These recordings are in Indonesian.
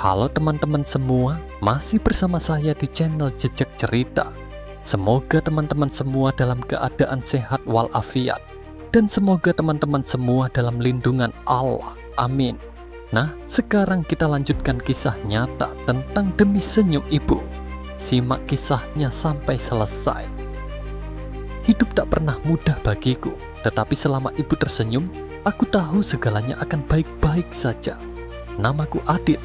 Halo teman-teman semua, masih bersama saya di channel Jejak Cerita. Semoga teman-teman semua dalam keadaan sehat walafiat, dan semoga teman-teman semua dalam lindungan Allah. Amin. Nah, sekarang kita lanjutkan kisah nyata tentang Demi Senyum Ibu. Simak kisahnya sampai selesai. Hidup tak pernah mudah bagiku, tetapi selama ibu tersenyum, aku tahu segalanya akan baik-baik saja. Namaku Adit,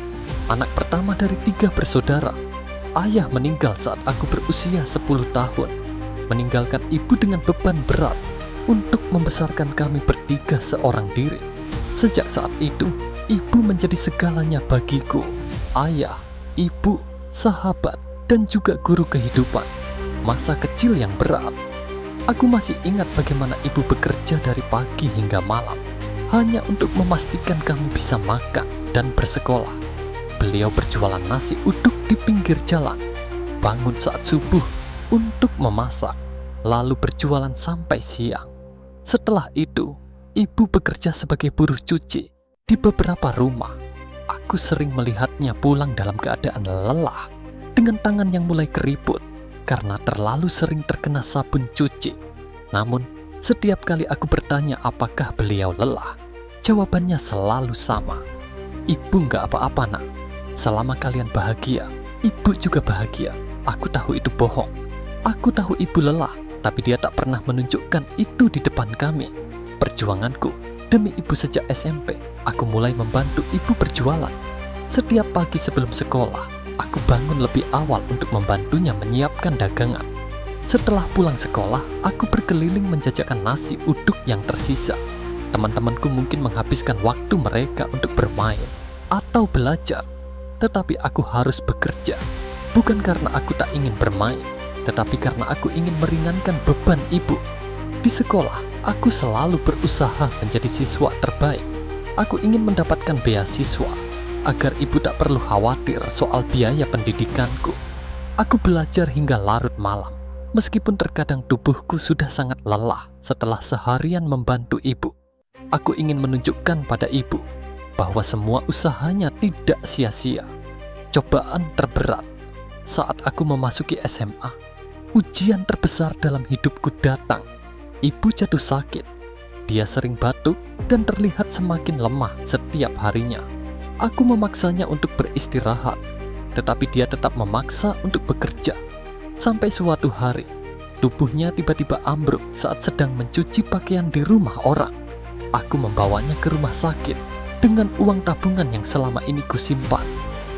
anak pertama dari 3 bersaudara. Ayah meninggal saat aku berusia 10 tahun, meninggalkan ibu dengan beban berat untuk membesarkan kami bertiga seorang diri. Sejak saat itu, ibu menjadi segalanya bagiku. Ayah, ibu, sahabat, dan juga guru kehidupan. Masa kecil yang berat. Aku masih ingat bagaimana ibu bekerja dari pagi hingga malam, hanya untuk memastikan kami bisa makan dan bersekolah. Beliau berjualan nasi uduk di pinggir jalan, bangun saat subuh untuk memasak, lalu berjualan sampai siang. Setelah itu, ibu bekerja sebagai buruh cuci di beberapa rumah. Aku sering melihatnya pulang dalam keadaan lelah, dengan tangan yang mulai keriput karena terlalu sering terkena sabun cuci. Namun, setiap kali aku bertanya apakah beliau lelah, jawabannya selalu sama. Ibu nggak apa-apa nak, selama kalian bahagia, ibu juga bahagia. Aku tahu itu bohong. Aku tahu ibu lelah, tapi dia tak pernah menunjukkan itu di depan kami. Perjuanganku demi ibu sejak SMP, aku mulai membantu ibu berjualan. Setiap pagi sebelum sekolah, aku bangun lebih awal untuk membantunya menyiapkan dagangan. Setelah pulang sekolah, aku berkeliling menjajakan nasi uduk yang tersisa. Teman-temanku mungkin menghabiskan waktu mereka untuk bermain atau belajar, tetapi aku harus bekerja. Bukan karena aku tak ingin bermain, tetapi karena aku ingin meringankan beban ibu. Di sekolah, aku selalu berusaha menjadi siswa terbaik. Aku ingin mendapatkan beasiswa agar ibu tak perlu khawatir soal biaya pendidikanku. Aku belajar hingga larut malam, meskipun terkadang tubuhku sudah sangat lelah setelah seharian membantu ibu. Aku ingin menunjukkan pada ibu bahwa semua usahanya tidak sia-sia. Cobaan terberat saat aku memasuki SMA, ujian terbesar dalam hidupku datang. Ibu jatuh sakit. Dia sering batuk dan terlihat semakin lemah setiap harinya. Aku memaksanya untuk beristirahat, tetapi dia tetap memaksa untuk bekerja. Sampai suatu hari, tubuhnya tiba-tiba ambruk saat sedang mencuci pakaian di rumah orang. Aku membawanya ke rumah sakit dengan uang tabungan yang selama ini kusimpan.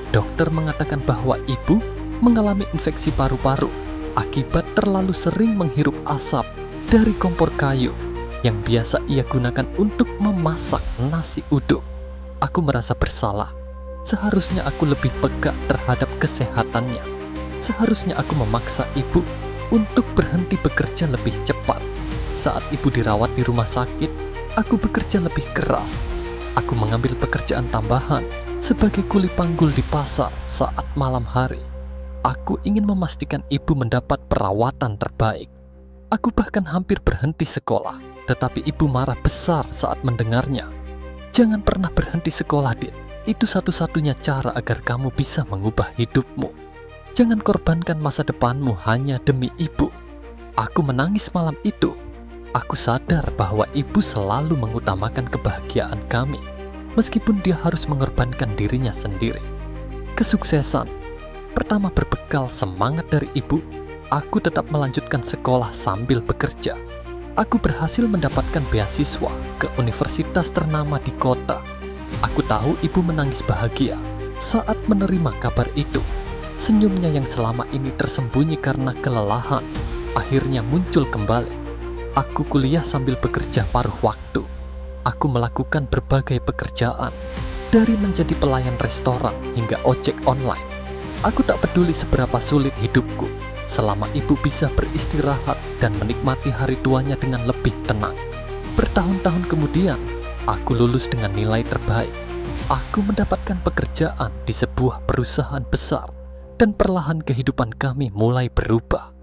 Dokter mengatakan bahwa ibu mengalami infeksi paru-paru akibat terlalu sering menghirup asap dari kompor kayu yang biasa ia gunakan untuk memasak nasi uduk. Aku merasa bersalah. Seharusnya aku lebih peka terhadap kesehatannya. Seharusnya aku memaksa ibu untuk berhenti bekerja lebih cepat. Saat ibu dirawat di rumah sakit, aku bekerja lebih keras. Aku mengambil pekerjaan tambahan sebagai kuli panggul di pasar saat malam hari. Aku ingin memastikan ibu mendapat perawatan terbaik. Aku bahkan hampir berhenti sekolah, tetapi ibu marah besar saat mendengarnya. Jangan pernah berhenti sekolah, Dit. Itu satu-satunya cara agar kamu bisa mengubah hidupmu. Jangan korbankan masa depanmu hanya demi ibu. Aku menangis malam itu. Aku sadar bahwa ibu selalu mengutamakan kebahagiaan kami, meskipun dia harus mengorbankan dirinya sendiri. Kesuksesan pertama berbekal semangat dari ibu, aku tetap melanjutkan sekolah sambil bekerja. Aku berhasil mendapatkan beasiswa ke universitas ternama di kota. Aku tahu ibu menangis bahagia saat menerima kabar itu. Senyumnya yang selama ini tersembunyi karena kelelahan akhirnya muncul kembali. Aku kuliah sambil bekerja paruh waktu. Aku melakukan berbagai pekerjaan, dari menjadi pelayan restoran hingga ojek online. Aku tak peduli seberapa sulit hidupku, selama ibu bisa beristirahat dan menikmati hari tuanya dengan lebih tenang. Bertahun-tahun kemudian, aku lulus dengan nilai terbaik. Aku mendapatkan pekerjaan di sebuah perusahaan besar, dan perlahan kehidupan kami mulai berubah.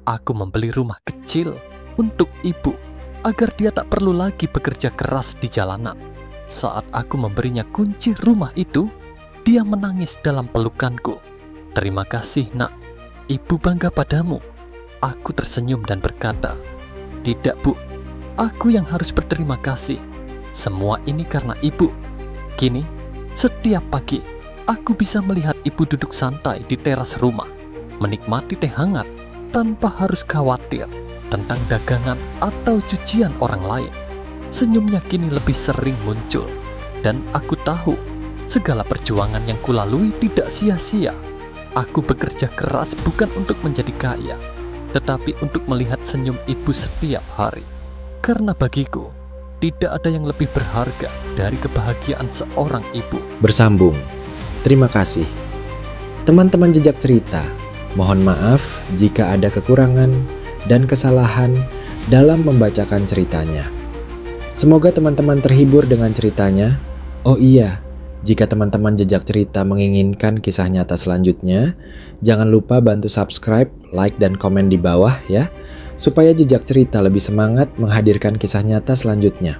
Aku membeli rumah kecil untuk ibu, agar dia tak perlu lagi bekerja keras di jalanan. Saat aku memberinya kunci rumah itu, Dia menangis dalam pelukanku. "Terima kasih, Nak. Ibu bangga padamu." Aku tersenyum dan berkata, "Tidak, Bu. Aku yang harus berterima kasih. Semua ini karena Ibu." Kini, setiap pagi, aku bisa melihat Ibu duduk santai di teras rumah, menikmati teh hangat tanpa harus khawatir tentang dagangan atau cucian orang lain. Senyumnya kini lebih sering muncul, dan aku tahu segala perjuangan yang kulalui tidak sia-sia. Aku bekerja keras bukan untuk menjadi kaya, tetapi untuk melihat senyum Ibu setiap hari. Karena bagiku, tidak ada yang lebih berharga dari kebahagiaan seorang ibu. Bersambung. Terima kasih. Teman-teman Jejak Cerita, mohon maaf jika ada kekurangan dan kesalahan dalam membacakan ceritanya. Semoga teman-teman terhibur dengan ceritanya. Oh iya, jika teman-teman Jejak Cerita menginginkan kisah nyata selanjutnya, jangan lupa bantu subscribe, like, dan komen di bawah ya, supaya Jejak Cerita lebih semangat menghadirkan kisah nyata selanjutnya.